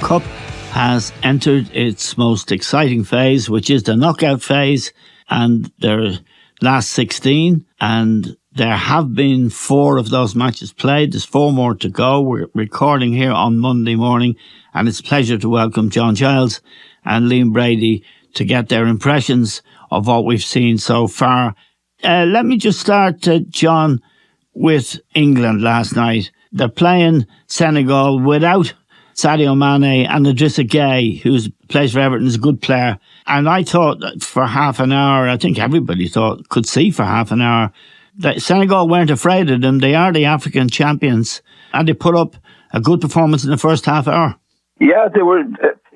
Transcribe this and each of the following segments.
Cup has entered its most exciting phase, which is the knockout phase, and their last 16, and there have been 4 of those matches played. There's 4 more to go. We're recording here on Monday morning, and it's a pleasure to welcome John Giles and Liam Brady to get their impressions of what we've seen so far. Let me just start, John, with England last night. They're playing Senegal without Sadio Mane and Idrissa Gueye, who plays for Everton, is a good player. And I thought that for half an hour, I think everybody could see for half an hour, that Senegal weren't afraid of them. They are the African champions, and they put up a good performance in the first half hour. Yeah, they were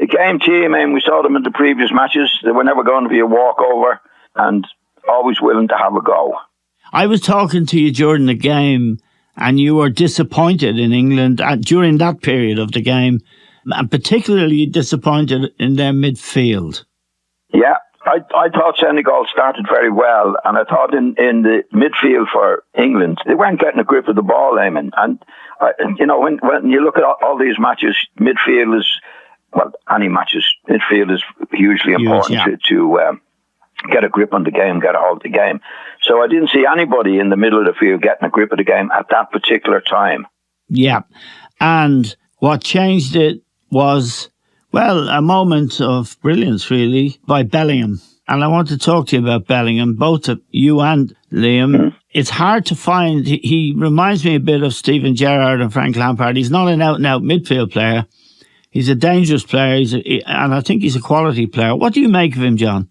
a game team, and we saw them in the previous matches. They were never going to be a walkover and always willing to have a go. I was talking to you during the game, and you were disappointed in England during that period of the game, and particularly disappointed in their midfield. Yeah, I thought Senegal started very well, and I thought in the midfield for England, they weren't getting a grip of the ball, Eamon. And, when you look at all these matches, midfield is, well, any matches, midfield is hugely important to get a grip on the game, get a hold of the game. So I didn't see anybody in the middle of the field getting a grip of the game at that particular time. Yeah. And what changed it was, well, a moment of brilliance, really, by Bellingham. And I want to talk to you about Bellingham, both of you and Liam. Mm-hmm. It's hard to find. He reminds me a bit of Steven Gerrard and Frank Lampard. He's not an out-and-out midfield player. He's a dangerous player, and I think he's a quality player. What do you make of him, John?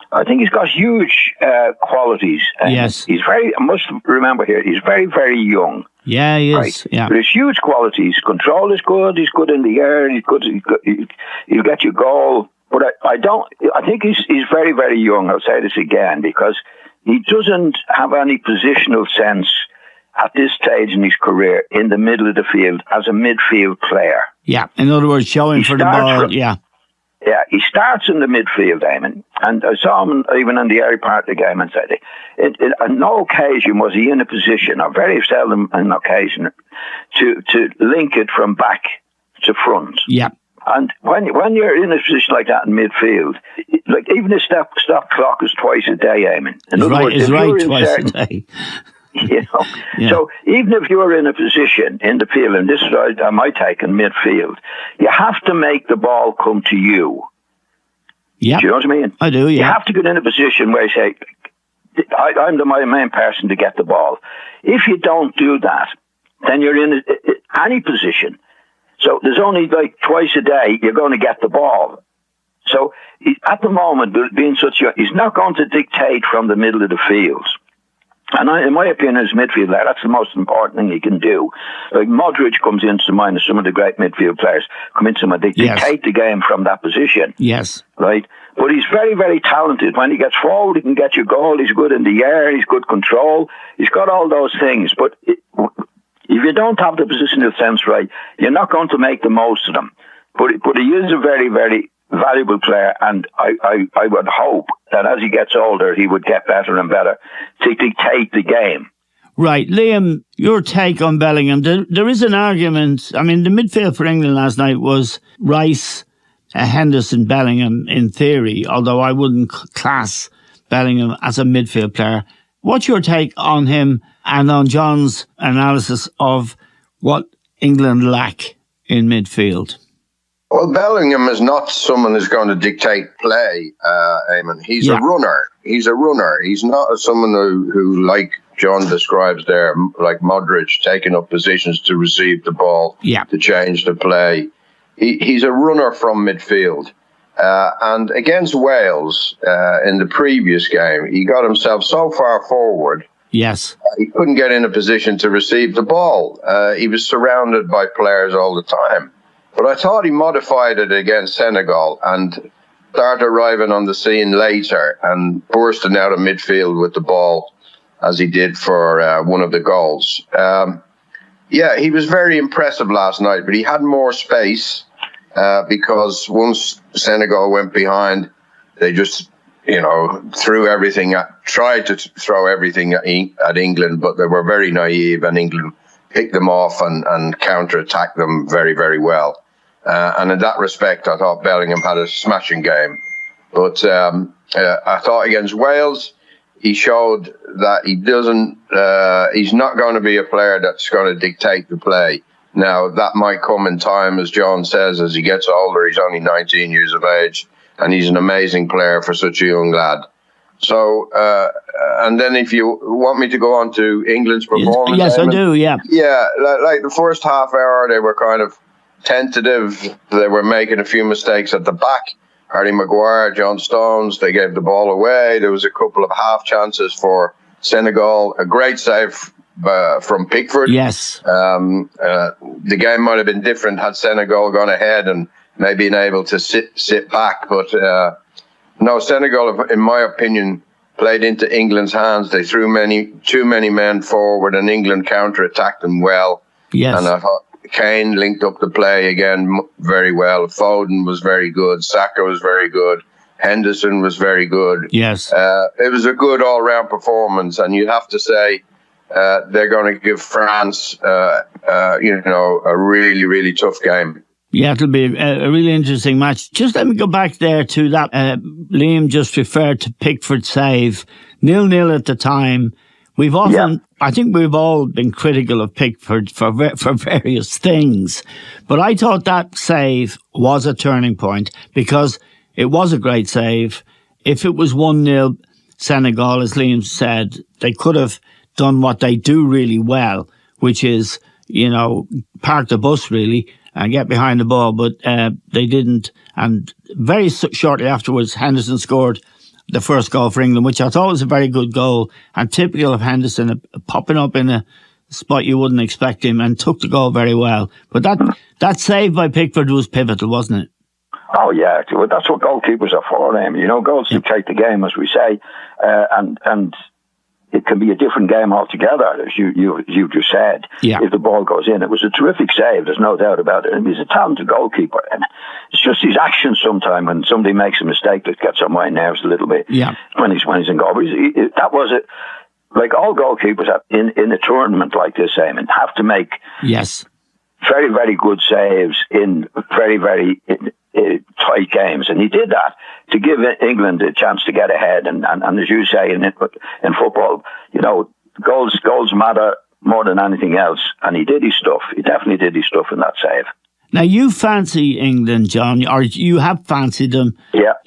I think he's got huge qualities. Yes. He's I must remember here, he's very, very young. Yeah, he is. Right? Yeah. But his huge qualities. Control is good. He's good in the air. He'll get you goal. But I think he's very, very young. I'll say this again, because he doesn't have any positional sense at this stage in his career in the middle of the field as a midfield player. Yeah. In other words, showing for the ball. Yeah, he starts in the midfield, Eamon, and I saw him even in the early part of the game, and said, on no occasion was he in a position, or very seldom an occasion, to link it from back to front. Yeah. And when you're in a position like that in midfield, like even the stop clock is twice a day, Eamon. In other words, if you're twice a day. So even if you're in a position in the field, and this is my take in midfield, you have to make the ball come to you. Yeah. Do you know what I mean? I do, yeah. You have to get in a position where you say, I'm the main person to get the ball. If you don't do that, then you're in any position. So there's only like twice a day you're going to get the ball. So at the moment, being he's not going to dictate from the middle of the field. And in my opinion, as midfield player, that's the most important thing he can do. Like Modric comes into mind, as some of the great midfield players come into mind. They dictate the game from that position. Yes. Right? But he's very, very talented. When he gets forward, he can get you goal. He's good in the air. He's good control. He's got all those things. But if you don't have the positional sense right, you're not going to make the most of them. But he is a very, very valuable player, and I would hope that as he gets older, he would get better and better to dictate the game. Right. Liam, your take on Bellingham. There is an argument. I mean, the midfield for England last night was Rice, Henderson, Bellingham in theory, although I wouldn't class Bellingham as a midfield player. What's your take on him and on John's analysis of what England lack in midfield? Well, Bellingham is not someone who's going to dictate play, Eamon. He's a runner. He's a runner. He's not someone who, like John describes there, like Modric, taking up positions to receive the ball, to change the play. He's a runner from midfield. And against Wales, in the previous game, he got himself so far forward. Yes. He couldn't get in a position to receive the ball. He was surrounded by players all the time. But I thought he modified it against Senegal and started arriving on the scene later and bursting out of midfield with the ball as he did for one of the goals. He was very impressive last night, but he had more space because once Senegal went behind, they just, tried to throw everything at England, but they were very naive, and England picked them off and counter-attacked them very, very well. And in that respect, I thought Bellingham had a smashing game. But I thought against Wales, he showed that he's not going to be a player that's going to dictate the play. Now, that might come in time, as John says, as he gets older. He's only 19 years of age, and he's an amazing player for such a young lad. So, and then if you want me to go on to England's performance. Yes, Eamon, I do, yeah. Yeah, like the first half hour, they were kind of tentative. They were making a few mistakes at the back. Harry Maguire, John Stones, they gave the ball away. There was a couple of half chances for Senegal. A great save from Pickford. Yes. The game might have been different had Senegal gone ahead and maybe been able to sit back. But no, Senegal, in my opinion, played into England's hands. They threw too many men forward, and England counter-attacked them well. Yes. And I thought Kane linked up the play again very well. Foden was very good. Saka was very good. Henderson was very good. Yes. It was a good all-round performance, and you'd have to say they're going to give France, a really, really tough game. Yeah, it'll be a really interesting match. Just let me go back there to that. Liam just referred to Pickford's save. 0-0 at the time. We've often, I think we've all been critical of Pickford for various things. But I thought that save was a turning point because it was a great save. If it was 1-0 Senegal, as Liam said, they could have done what they do really well, which is, park the bus really and get behind the ball. But they didn't. And very shortly afterwards, Henderson scored the first goal for England, which I thought was a very good goal and typical of Henderson, popping up in a spot you wouldn't expect him, and took the goal very well. But that save by Pickford was pivotal, wasn't it? Oh, yeah. That's what goalkeepers are for, Amy. Goals dictate the game, as we say, and it can be a different game altogether, as you just said, if the ball goes in. It was a terrific save, there's no doubt about it. And he's a talented goalkeeper, and it's just his actions sometimes when somebody makes a mistake that gets on my nerves a little bit when he's in goal. That was it. Like all goalkeepers in a tournament like this, Eamon, have to make very, very good saves in very, very tight games, and he did that to give England a chance to get ahead. And as you say, in football, goals matter more than anything else, and he did his stuff. He definitely did his stuff in that save. Now, you fancy England, John, or you have fancied them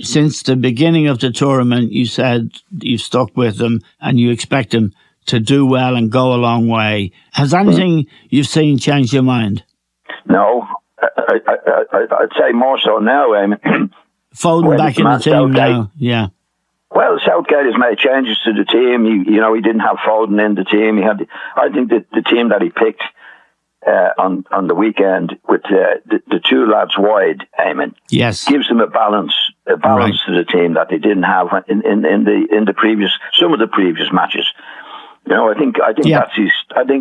since the beginning of the tournament. You said you've stuck with them and you expect them to do well and go a long way. Has anything you've seen changed your mind? No. I'd say more so now. Foden back in the team now, yeah. Well, Southgate has made changes to the team. He didn't have Foden in the team. I think that the team that he picked on the weekend with the two lads wide, Eamon, gives them a balance to the team that they didn't have in the previous some of the previous matches. I think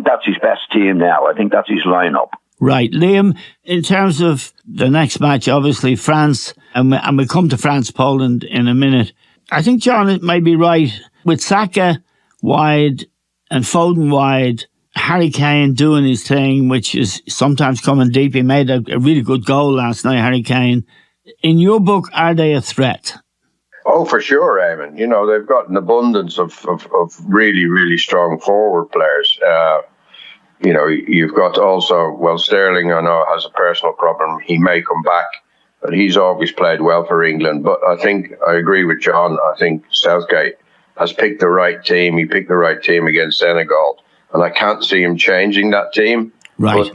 that's his best team now. I think that's his lineup. Right. Liam, in terms of the next match, obviously France, and we'll come to France-Poland in a minute. I think, John, it may be right, with Saka wide and Foden wide, Harry Kane doing his thing, which is sometimes coming deep. He made a really good goal last night, Harry Kane. In your book, are they a threat? Oh, for sure, Eamon. They've got an abundance of really, really strong forward players. You've got also, Sterling, I know, has a personal problem. He may come back, but he's always played well for England. But I think I agree with John. I think Southgate has picked the right team. He picked the right team against Senegal, and I can't see him changing that team. Right. But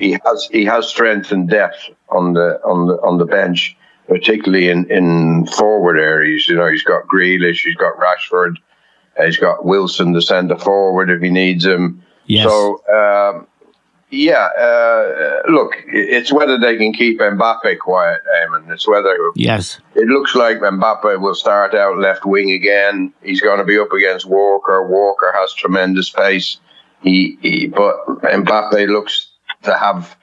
he has strength and depth on the bench, particularly in forward areas. He's got Grealish, he's got Rashford, he's got Wilson, the centre forward, if he needs him. Yes. So. Look, it's whether they can keep Mbappe quiet, Eamon. It's whether it looks like Mbappe will start out left wing again. He's going to be up against Walker. Walker has tremendous pace. But Mbappe looks to have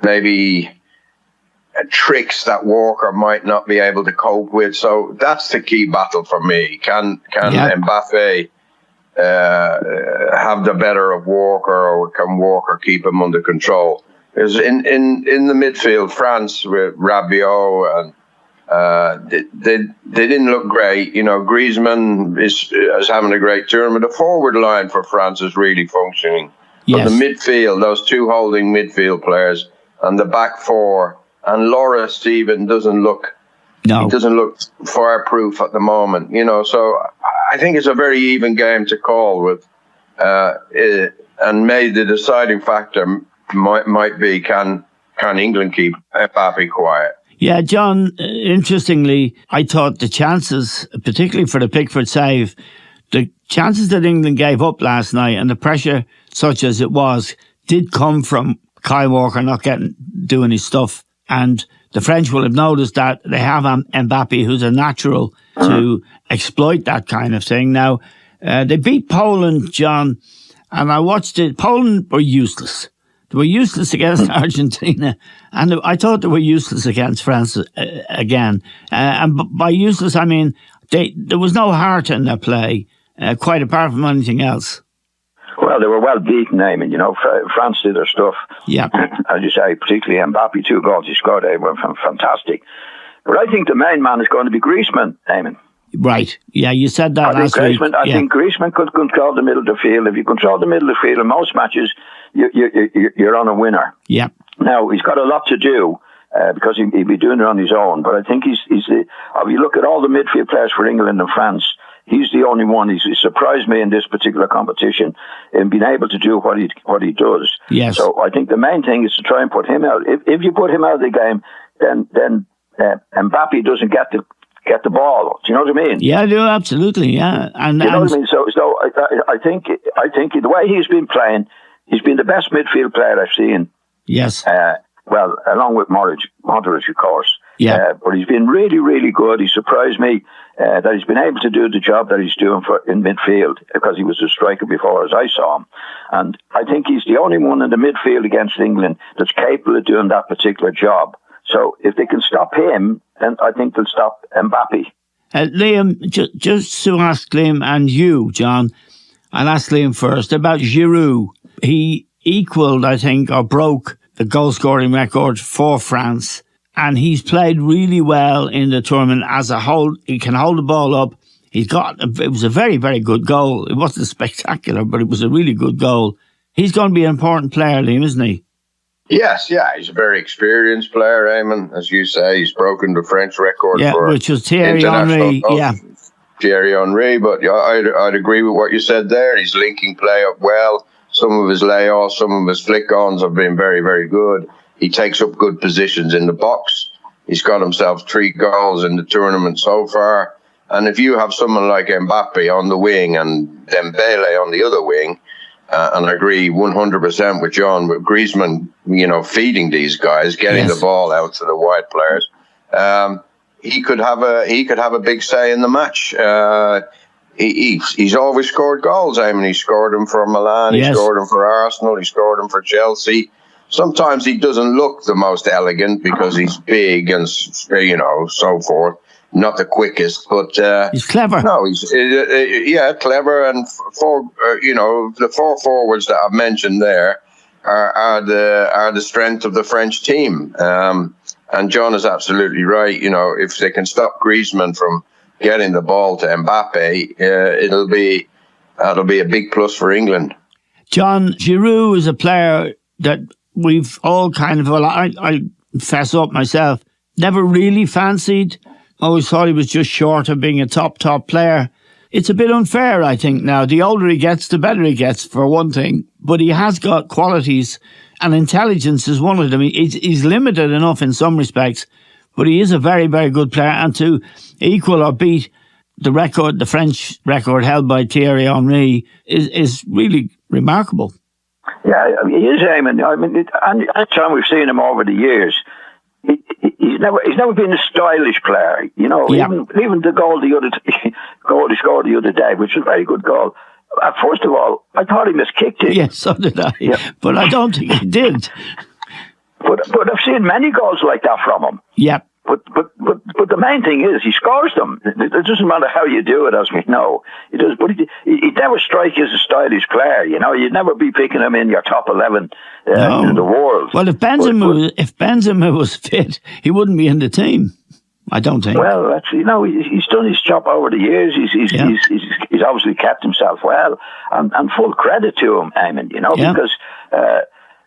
maybe tricks that Walker might not be able to cope with. So that's the key battle for me. Can Mbappe have the better of Walker, or can Walker keep him under control? Because in the midfield, France with Rabiot and they didn't look great. Griezmann is having a great tournament. The forward line for France is really functioning. Yes. But the midfield, those two holding midfield players, and the back four, and Loris even doesn't look fireproof at the moment. So I think it's a very even game to call with, and maybe the deciding factor might be can England keep Mbappe quiet. Yeah, John, interestingly, I thought the chances, particularly for the Pickford save, the chances that England gave up last night and the pressure, such as it was, did come from Kyle Walker not doing his stuff. And the French will have noticed that they have Mbappe, who's a natural to exploit that kind of thing. Now, they beat Poland, John, and I watched it. Poland were useless. They were useless against Argentina, and I thought they were useless against France again. And by useless, I mean there was no heart in their play, quite apart from anything else. Well, they were well beaten, Eamon. France did their stuff. Yeah. As you say, particularly Mbappe, 2 goals he scored, they were fantastic. But I think the main man is going to be Griezmann, Eamon. Right. Yeah, you said that last week. I think Griezmann could control the middle of the field. If you control the middle of the field in most matches, you're on a winner. Yeah. Now, he's got a lot to do because he'll be doing it on his own. But I think if you look at all the midfield players for England and France, he's the only one. He surprised me in this particular competition in being able to do what he does. Yes. So I think the main thing is to try and put him out. If you put him out of the game, then Mbappe doesn't get the ball. Do you know what I mean? Yeah, I do, absolutely. Yeah, you know what I mean. So I think the way he's been playing, he's been the best midfield player I've seen. Yes. Well, along with Modric, of course. Yeah. But he's been really, really good. He surprised me that he's been able to do the job that he's doing in midfield, because he was a striker before as I saw him. And I think he's the only one in the midfield against England that's capable of doing that particular job. So if they can stop him, then I think they'll stop Mbappe. Liam, just to ask Liam and you, John, I'll ask Liam first about Giroud. He equalled, I think, or broke the goal-scoring record for France, and he's played really well in the tournament as a whole. He can hold the ball up. It was a very, very good goal. It wasn't spectacular, but it was a really good goal. He's going to be an important player, Liam, isn't he? Yes, yeah, he's a very experienced player, Eamon. As you say, he's broken the French record for which was Thierry Henry. Yeah, Thierry Henry. But I'd agree with what you said there. He's linking play up well. Some of his layoffs, some of his flick-ons have been very, very good. He takes up good positions in the box. He's got himself 3 goals in the tournament so far. And if you have someone like Mbappe on the wing and Dembele on the other wing, and I agree 100% with John, with Griezmann, feeding these guys, getting the ball out to the wide players, he could have a big say in the match. He's always scored goals. I mean, he scored them for Milan, he scored them for Arsenal, he scored them for Chelsea. Sometimes he doesn't look the most elegant because he's big and so forth. Not the quickest, but he's clever. No, he's clever. And the 4 forwards that I've mentioned there are the strength of the French team. And John is absolutely right. If they can stop Griezmann from getting the ball to Mbappe, that'll be a big plus for England. John, Giroud is a player that we've all kind of, I fess up myself, never really fancied. Always thought he was just short of being a top player. It's a bit unfair, I think, now. The older he gets, the better he gets, for one thing. But he has got qualities, and intelligence is one of them. He's limited enough in some respects, but he is a very, very good player. And to equal or beat the French record held by Thierry Henry is really remarkable. Yeah, he is, Eamon. I mean, any time we've seen him over the years, he's never been a stylish player. Even the goal he scored the other day, which was a very good goal. First of all, I thought he miskicked it. Yes, so did I. Yeah. But I don't think he did. But I've seen many goals like that from him. Yep. But the main thing is he scores them. It doesn't matter how you do it, as we know. He does, but he never strike as a stylish player. You know, you'd never be picking him in your top 11 in the world. Well, if Benzema was fit, he wouldn't be in the team. I don't think. Well, actually, no, he's done his job over the years. He's obviously kept himself well, and full credit to him, Eamon. You know, because.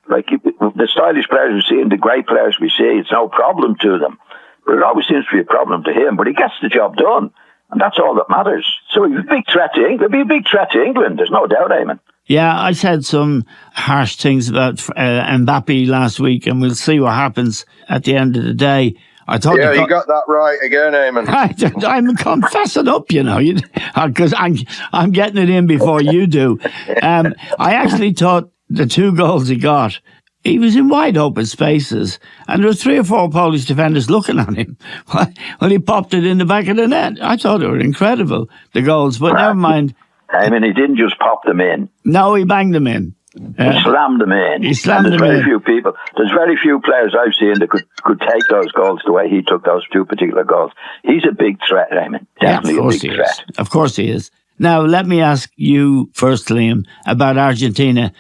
Like the stylish players we see and the great players we see, it's no problem to them. But it always seems to be a problem to him. But he gets the job done, and that's all that matters. So he's a big threat to England. He'll be a big threat to England. There's no doubt, Eamon. Yeah, I said some harsh things about Mbappe last week, and we'll see what happens at the end of the day. I thought you got that right again, Eamon. I'm confessing up, you know, because I'm getting it in before you do. I actually thought the 2 goals he got, he was in wide open spaces, and there were 3 or 4 Polish defenders looking at him when he popped it in the back of the net. I thought they were incredible, the goals, but never mind. I mean, he didn't just pop them in. No, he banged them in. He slammed them in. There's very few players I've seen that could take those goals the way he took those 2 particular goals. He's a big threat, Eamon. Definitely a big threat. Of course he is. Now, let me ask you first, Liam, about Argentina.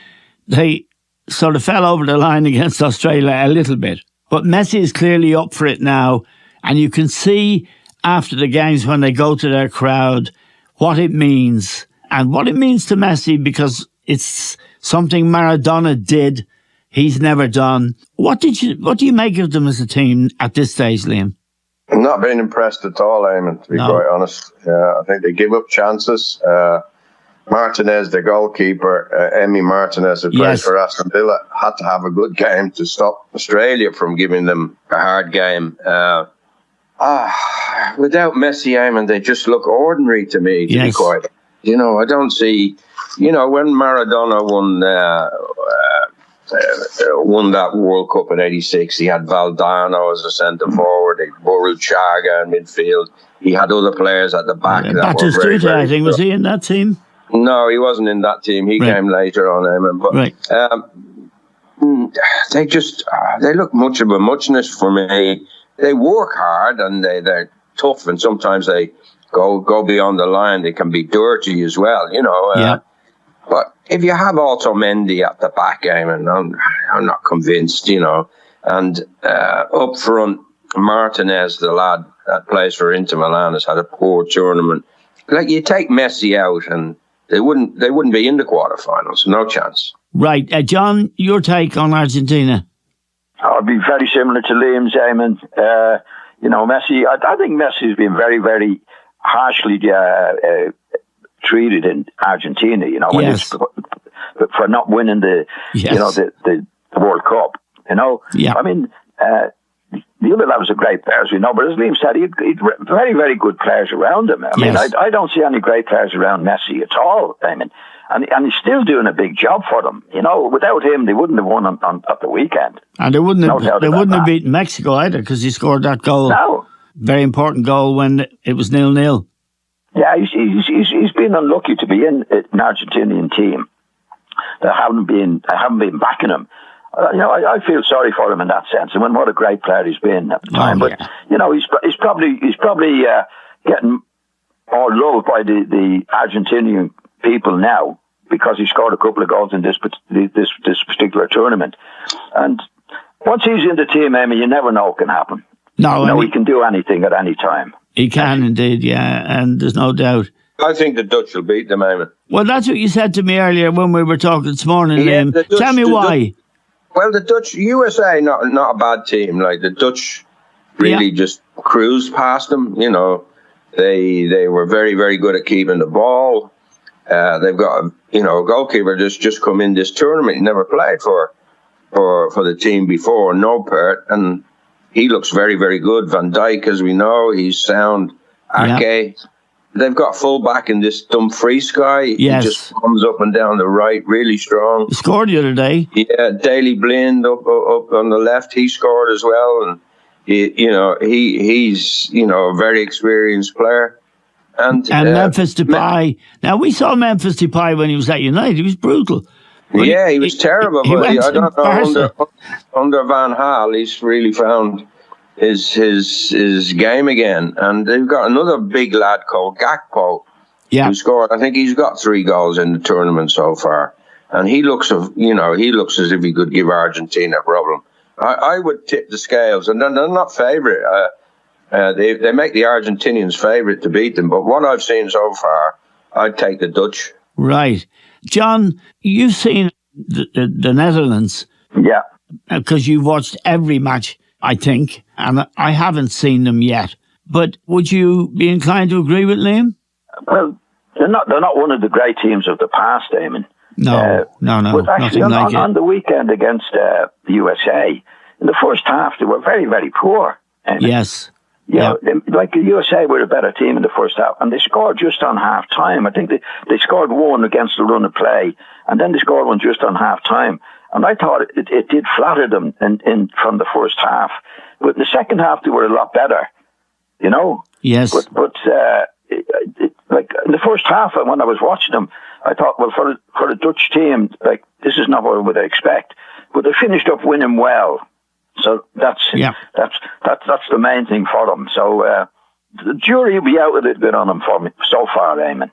They sort of fell over the line against Australia a little bit. But Messi is clearly up for it now. And you can see after the games when they go to their crowd what it means. And what it means to Messi, because it's something Maradona did, he's never done. What do you make of them as a team at this stage, Liam? I'm not being impressed at all, Eamon, to be quite honest. I think they give up chances. Martinez, the goalkeeper, Emi Martinez, who plays for Aston Villa, had to have a good game to stop Australia from giving them a hard game. Without Messi, Eamon, they just look ordinary to me, to be quite. You know, I don't see. You know, when Maradona won that World Cup in '86, he had Valdano as a centre forward, he had Burruchaga in midfield. He had other players at the back. Batistuta, I think, was he in that team? No, he wasn't in that team. He came later on, Eamon. But they look much of a muchness for me. They work hard and they're tough, and sometimes they go beyond the line. They can be dirty as well, you know. But if you have also Mendy at the back, Eamon, I'm not convinced, you know. And up front, Martinez, the lad that plays for Inter Milan, has had a poor tournament. Like, you take Messi out and they wouldn't be in the quarterfinals. No chance. Right. John, your take on Argentina? I'll be very similar to Liam's, Eamon. You know, Messi, I think Messi's been very, very harshly treated in Argentina, you know, for not winning the World Cup. You know, I mean, the other lad was a great player, as we know, but as Liam said, he'd very, very good players around him. I mean, I don't see any great players around Messi at all. I mean, and he's still doing a big job for them. You know, without him, they wouldn't have won at the weekend. And they wouldn't have beaten Mexico either, because he scored that goal. No. Very important goal when it was 0-0. Yeah, he's been unlucky to be in an Argentinian team that haven't been backing him. You know, I feel sorry for him in that sense. And what a great player he's been at the time. But you know, he's probably getting more loved by the Argentinian people now because he scored a couple of goals in this particular tournament. And once he's in the team, Amy, you never know what can happen. No, he can do anything at any time. He can indeed, and there's no doubt. I think the Dutch will beat them, Eamon. Well, that's what you said to me earlier when we were talking this morning, Liam. Tell me why. Well, the Dutch, USA, not a bad team. Like, the Dutch really just cruised past them. You know, they were very, very good at keeping the ball. They've got a goalkeeper just come in this tournament. He never played for the team before, Noppert, and he looks very, very good. Van Dijk, as we know, he's sound. Ake. They've got full back in this Dumfries guy. Yes. He just comes up and down the right, really strong. He scored the other day. Yeah, Daley Blind up on the left, he scored as well. And he's a very experienced player. And Memphis Depay. Now, we saw Memphis Depay when he was at United. He was brutal. Yeah, he was terrible. But I don't know, under Van Gaal, he's really found his game again. And they've got another big lad called Gakpo, who scored. I think he's got 3 goals in the tournament so far, and he looks as if he could give Argentina a problem. I would tip the scales, and they're not favourite. They make the Argentinians favourite to beat them, but what I've seen so far, I'd take the Dutch. Right. John, you've seen the Netherlands. Yeah. Because you've watched every match, I think, and I haven't seen them yet. But would you be inclined to agree with Liam? Well, they're not one of the great teams of the past, Eamon. No. But actually, on the weekend against the USA, in the first half, they were very, very poor. Yes. Like the USA were a better team in the first half, and they scored just on half time. I think they scored 1 against the run of play, and then they scored 1 just on half time. And I thought it did flatter them in from the first half. But in the second half, they were a lot better, you know? Yes. But like in the first half, when I was watching them, I thought, well, for a Dutch team, like, this is not what I would expect. But they finished up winning well. So that's the main thing for them. So the jury will be out a little bit on them for me so far, Eamon.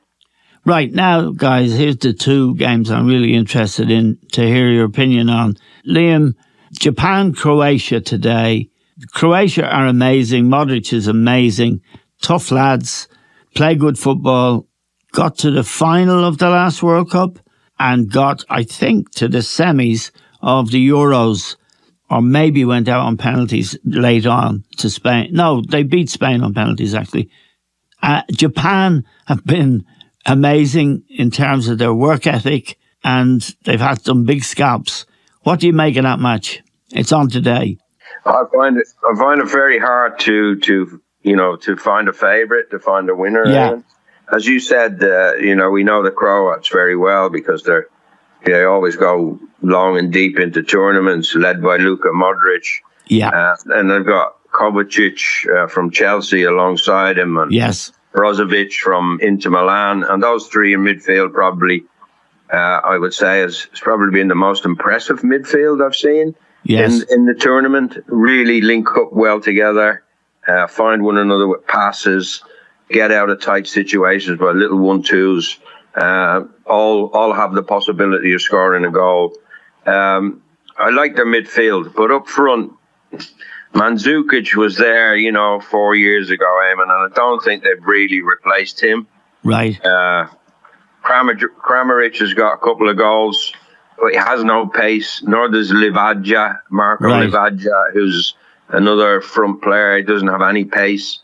Right, now, guys, here's the 2 games I'm really interested in to hear your opinion on. Liam, Japan-Croatia today. Croatia are amazing. Modric is amazing. Tough lads, play good football, got to the final of the last World Cup and got, I think, to the semis of the Euros, or maybe went out on penalties late on to Spain. No, they beat Spain on penalties, actually. Japan have been amazing in terms of their work ethic, and they've had some big scalps. What do you make of that match? It's on today. I find it very hard to find a favourite, to find a winner. Yeah. As you said, we know the Croats very well because they always go long and deep into tournaments, led by Luka Modric. Yeah. And they've got Kovacic from Chelsea alongside him, and Brozovic from Inter Milan, and those 3 in midfield probably, I would say, has probably been the most impressive midfield I've seen in the tournament. Really link up well together, find one another with passes, get out of tight situations by little 1-2s. All have the possibility of scoring a goal. I like their midfield, but up front, Mandzukic was there, 4 years ago, Eamon, and I don't think they've really replaced him. Right. Kramaric has got a couple of goals, but he has no pace, nor does Marco Livadja, who's another front player. He doesn't have any pace.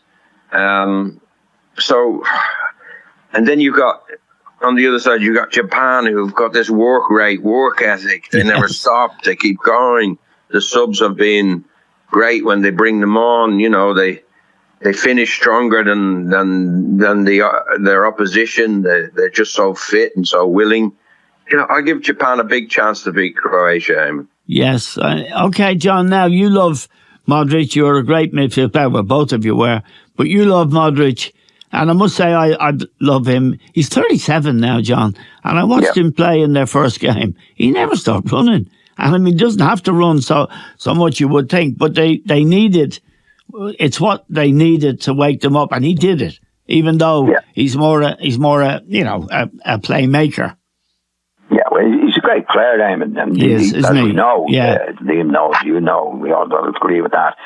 And then you've got, on the other side, you've got Japan, who've got this work ethic. They never stop. They keep going. The subs have been great when they bring them on. They finish stronger than their opposition. They're just so fit and so willing. I give Japan a big chance to beat Croatia, Eamon. Yes. Okay, John, now you love Modric. You're a great midfield player. Well, both of you were. But you love Modric. And I must say, I love him. He's 37 now, John. And I watched him play in their first game. He never stopped running. And I mean, he doesn't have to run so much, you would think. But it's what they needed to wake them up. And he did it, even though he's more a playmaker. Yeah, well, he's a great player, Eamon. And he is, isn't he? We know. Yeah. Liam knows, we all don't agree with that.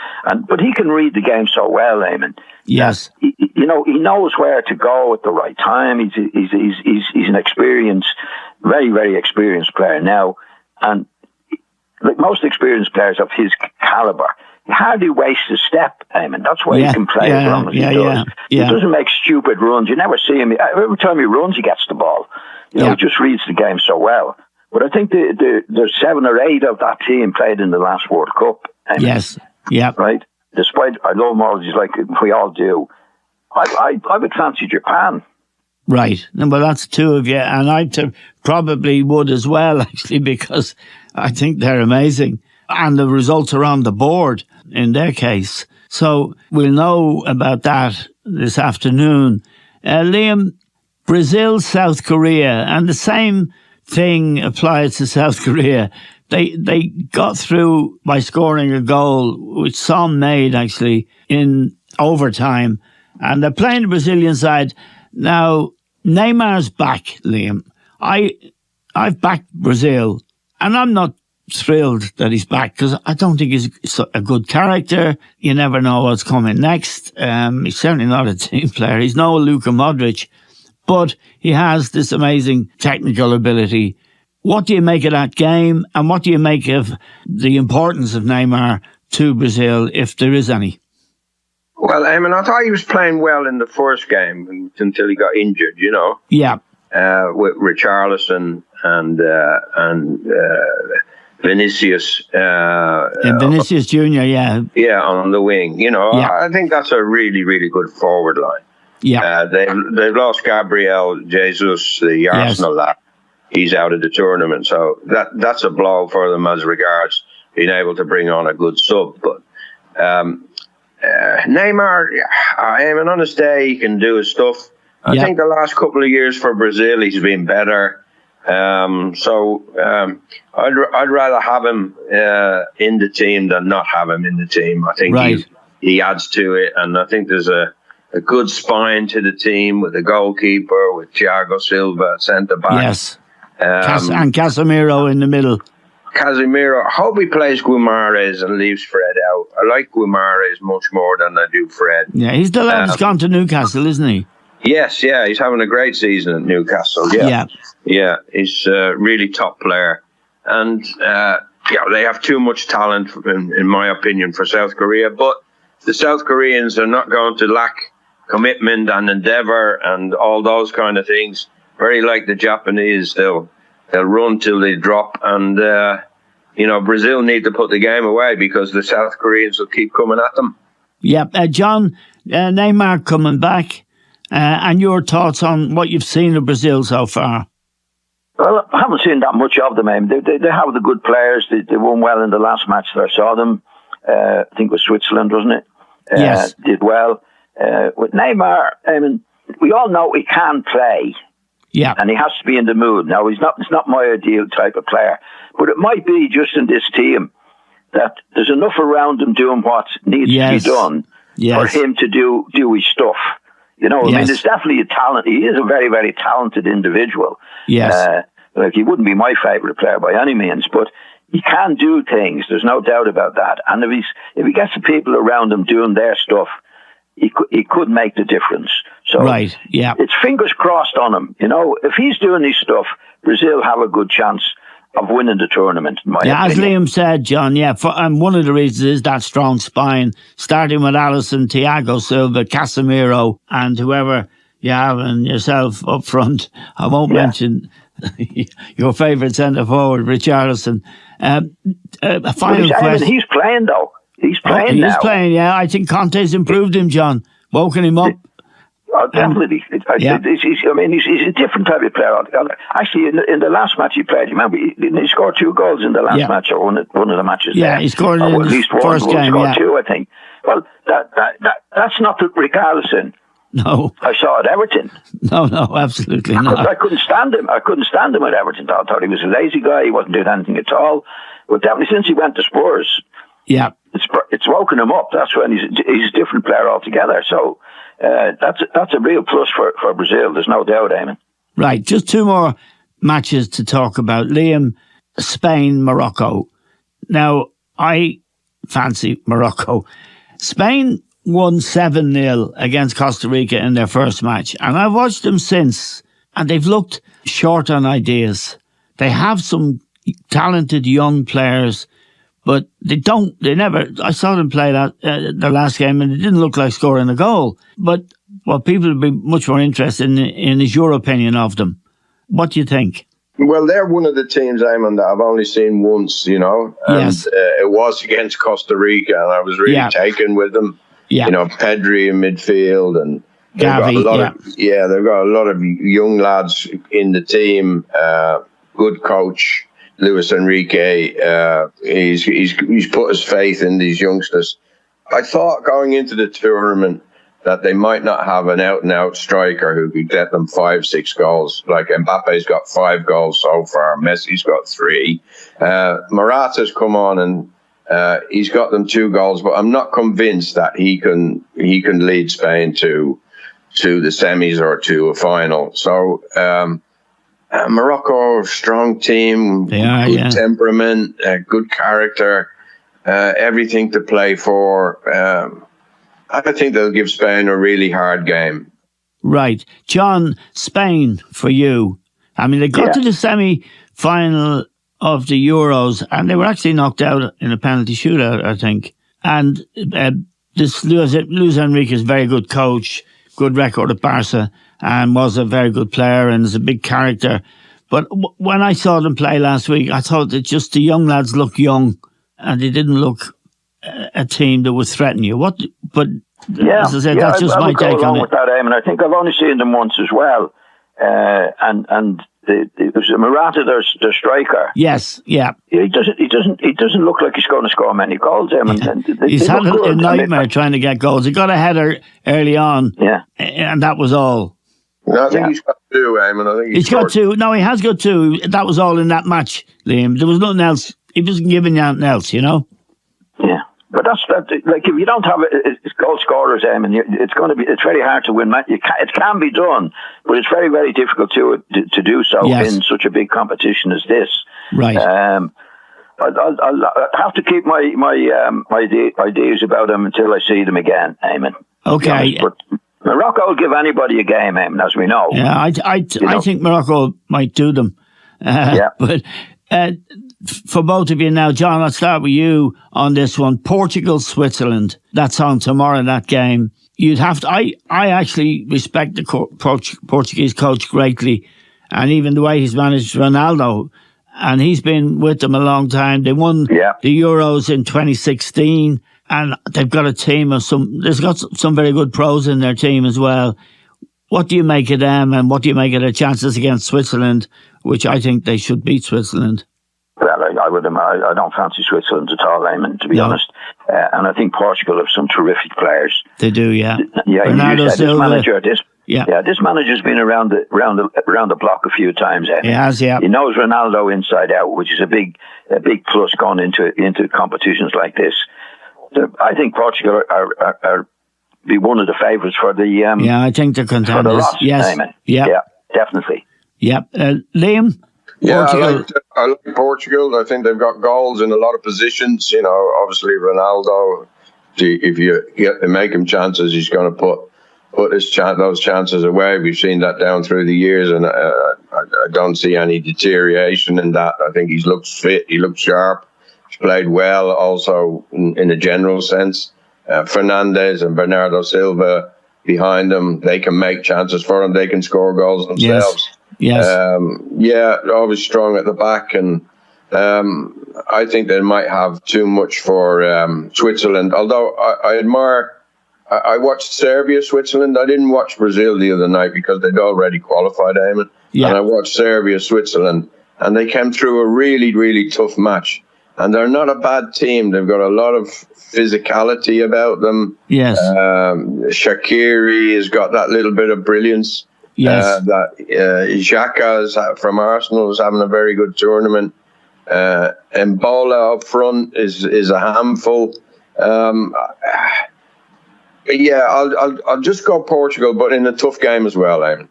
But he can read the game so well, Eamon. Yes. He knows where to go at the right time. He's an experienced, very, very experienced player now. And like most experienced players of his caliber, he hardly wastes a step, Eamon. That's why he can play as long as he does. He doesn't make stupid runs. You never see him. Every time he runs, he gets the ball. He just reads the game so well. But I think there's 7 or 8 of that team played in the last World Cup. Eamon. Yes. Yeah. Right? Despite I love Modric like we all do, I would fancy Japan. Right. Well, that's 2 of you. And I probably would as well, actually, because I think they're amazing. And the results are on the board in their case. So we'll know about that this afternoon. Liam, Brazil, South Korea, and the same thing applies to South Korea. they got through by scoring a goal, which Son made actually in overtime, and they're playing the Brazilian side now. Neymar's back, Liam. I've backed Brazil, and I'm not thrilled that he's back because I don't think he's a good character. You never know what's coming next. He's certainly not a team player. He's no Luka Modric, but he has this amazing technical ability. What do you make of that game, and what do you make of the importance of Neymar to Brazil, if there is any? Well, I thought he was playing well in the first game until he got injured, you know. Yeah. With Richarlison and Vinicius. And Vinicius Jr., yeah. Yeah, on the wing. You know, yeah. I think that's a really, really good forward line. Yeah. They've lost Gabriel Jesus, the Arsenal lad. He's out of the tournament. So that's a blow for them as regards being able to bring on a good sub. But Neymar, on his day, he can do his stuff. I think the last couple of years for Brazil, he's been better. I'd rather have him in the team than not have him in the team. I think he adds to it, and I think there's a good spine to the team with the goalkeeper, with Thiago Silva at centre back. Yes, and Casemiro in the middle. Casemiro, I hope he plays Guimarães and leaves Fred out. I like Guimarães much more than I do Fred. Yeah, he's the lad who's gone to Newcastle, isn't he? Yes, yeah, he's having a great season at Newcastle. Yeah, he's a really top player, and they have too much talent, in my opinion, for South Korea. But the South Koreans are not going to lack commitment and endeavour and all those kind of things. Very like the Japanese, they'll run till they drop, and Brazil need to put the game away because the South Koreans will keep coming at them. Yeah, John, Neymar coming back. And your thoughts on what you've seen of Brazil so far? Well, I haven't seen that much of them. They have the good players. They won well in the last match that I saw them. I think it was Switzerland, wasn't it? Yes. Did well. With Neymar, we all know he can play. Yeah. And he has to be in the mood. Now, it's not my ideal type of player. But it might be just in this team that there's enough around him doing what needs to be done for him to do his stuff. You know, there's definitely a talent. He is a very, very talented individual. Yes. He wouldn't be my favourite player by any means, but he can do things. There's no doubt about that. And if he gets the people around him doing their stuff, he could make the difference. So it's fingers crossed on him. You know, if he's doing his stuff, Brazil have a good chance of winning the tournament, in my opinion. As Liam said, John, and one of the reasons is that strong spine, starting with Alisson, Thiago Silva, Casemiro, and whoever you have and yourself up front. I won't mention your favourite centre-forward, Richarlison. A final question. He's playing, though. He's playing now. He's playing, I think Conte's improved him, John, woken him up. Oh, definitely. He's a different type of player altogether. Actually, in the last match he played, remember, he scored 2 goals in the last match, or one of the matches. Yeah, he scored in at least the first game. He scored 2, I think. Well, that's not the Richarlison. No. I saw at Everton. No, absolutely not. I couldn't stand him. I couldn't stand him at Everton. I thought he was a lazy guy. He wasn't doing anything at all. But definitely since he went to Spurs, it's woken him up. That's when he's a different player altogether. So that's a real plus for Brazil. There's no doubt, Eamon. Right, just 2 more matches to talk about. Liam, Spain, Morocco. Now, I fancy Morocco. Spain won 7-0 against Costa Rica in their first match, and I've watched them since, and they've looked short on ideas. They have some talented young players, but I saw them play the last game, and it didn't look like scoring a goal. But what people would be much more interested in is your opinion of them. What do you think? Well, they're one of the teams, Eamon, that I've only seen once, and it was against Costa Rica, and I was really taken with them. Yeah. Pedri in midfield, and they've got a lot of young lads in the team. Good coach, Luis Enrique. He's put his faith in these youngsters. I thought going into the tournament, that they might not have an out-and-out striker who could get them 5-6 goals. Like Mbappe's got 5 goals so far. Messi's got 3. Morata's come on and he's got them 2 goals, but I'm not convinced that he can lead Spain to the semis or to a final. So Morocco, strong team, good temperament, good character, everything to play for. I think they'll give Spain a really hard game. Right. John, Spain for you. I mean, they got to the semi-final of the Euros and they were actually knocked out in a penalty shootout, I think. And this Luis Enrique is a very good coach, good record at Barca, and was a very good player and is a big character. But when I saw them play last week, I thought that just the young lads looked young and they didn't look a team that would threaten you. As I said, that's just my take on it. With that, I think I've only seen them once as well. And it was Morata, their striker. Yes, yeah. He doesn't look like he's going to score many goals. He's had a nightmare trying to get goals. He got a header early on, and that was all. No, I think he's got 2, Eamon. I think he's got 2. No, he has got 2. That was all in that match, Liam. There was nothing else. He wasn't giving you anything else, you know. Yeah, but that's like if you don't have goal scorers, it's very hard to win matches. It can be done, but it's very, very difficult to do so in such a big competition as this. Right. I'll have to keep my ideas about them until I see them again, Eamon. Okay. But Morocco will give anybody a game, Eamon, as we know. Yeah, I think Morocco might do them. But for both of you now, John, I'll start with you on this one. Portugal, Switzerland. That's on tomorrow, that game. You'd have to. I actually respect the Portuguese coach greatly, and even the way he's managed Ronaldo. And he's been with them a long time. They won the Euros in 2016. And they've got a team of there's got some very good pros in their team as well. What do you make of them and what do you make of their chances against Switzerland, which I think they should beat Switzerland? Well, I don't fancy Switzerland at all, Eamon, to be honest. And I think Portugal have some terrific players. They do, yeah. Yeah, this manager's been around the block a few times. He has, yeah. He knows Ronaldo inside out, which is a big plus going into competitions like this. I think Portugal are be one of the favourites for the I think they're contenders. For the lot, yes, yeah, definitely. Yeah, Liam. Yeah, I like Portugal. I think they've got goals in a lot of positions. You know, obviously Ronaldo. If you make him chances, he's going to put those chances away. We've seen that down through the years, and I don't see any deterioration in that. I think he looks fit. He looks sharp. He's played well also in a general sense. Fernandes and Bernardo Silva behind them, they can make chances for them. They can score goals themselves. Yes. Always strong at the back. And I think they might have too much for Switzerland. Although I admire... I watched Serbia, Switzerland. I didn't watch Brazil the other night because they'd already qualified, Eamon. Yeah. And I watched Serbia, Switzerland. And they came through a really, really tough match. And they're not a bad team. They've got a lot of physicality about them. Yes. Shaqiri has got that little bit of brilliance. Yes. Xhaka from Arsenal is having a very good tournament. Mbola up front is a handful. I'll just go Portugal, but in a tough game as well, Eamon.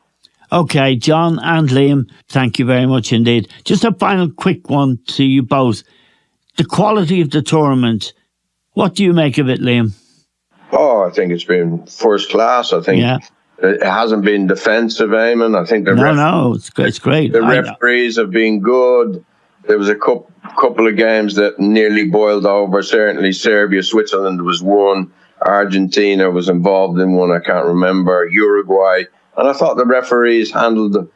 Okay, John and Liam, thank you very much indeed. Just a final quick one to you both. The quality of the tournament, what do you make of it, Liam? Oh, I think it's been first class. I think it hasn't been defensive, Eamon. I think it's great. The referees have been good. There was a couple of games that nearly boiled over. Certainly Serbia, Switzerland was one. Argentina was involved in one, I can't remember. Uruguay. And I thought the referees handled the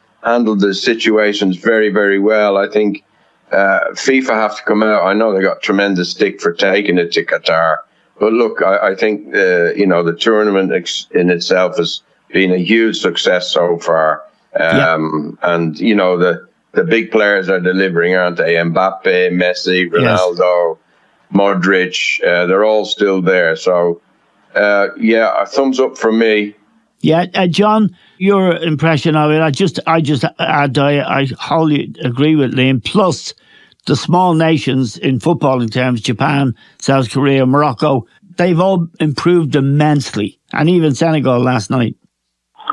situations very, very well. I think FIFA have to come out. I know they got tremendous stick for taking it to Qatar. But look, I think, the tournament in itself has been a huge success so far. And, the big players are delivering, aren't they? Mbappe, Messi, Ronaldo, Modric, they're all still there. So A thumbs up from me. Yeah, John, your impression of it, I just add, I wholly agree with Liam. Plus, the small nations in footballing terms, Japan, South Korea, Morocco, they've all improved immensely, and even Senegal last night.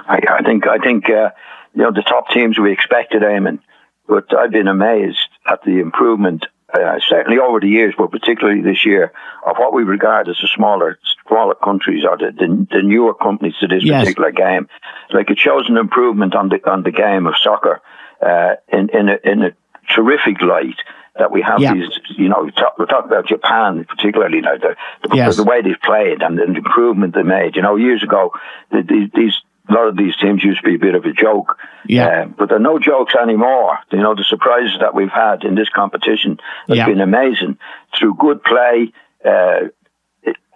I think the top teams we expected, Eamon, but I've been amazed at the improvement, certainly over the years, but particularly this year, of what we regard as the smaller countries or the newer companies to this particular game. Like, it shows an improvement on the game of soccer in a terrific light. That we have these, we're talking about Japan particularly now, the way they've played and the improvement they made. Years ago, a lot of these teams used to be a bit of a joke, but there are no jokes anymore. The surprises that we've had in this competition have been amazing through good play,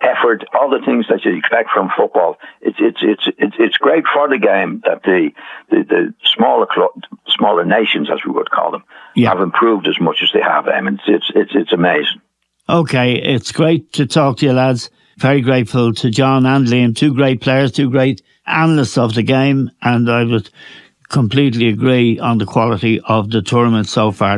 effort, all the things that you expect from football. It's great for the game that the smaller nations, as we would call them, have improved as much as they have. It's amazing. Okay, it's great to talk to you, lads. Very grateful to John and Liam, two great players, two great analysts of the game, and I would completely agree on the quality of the tournament so far.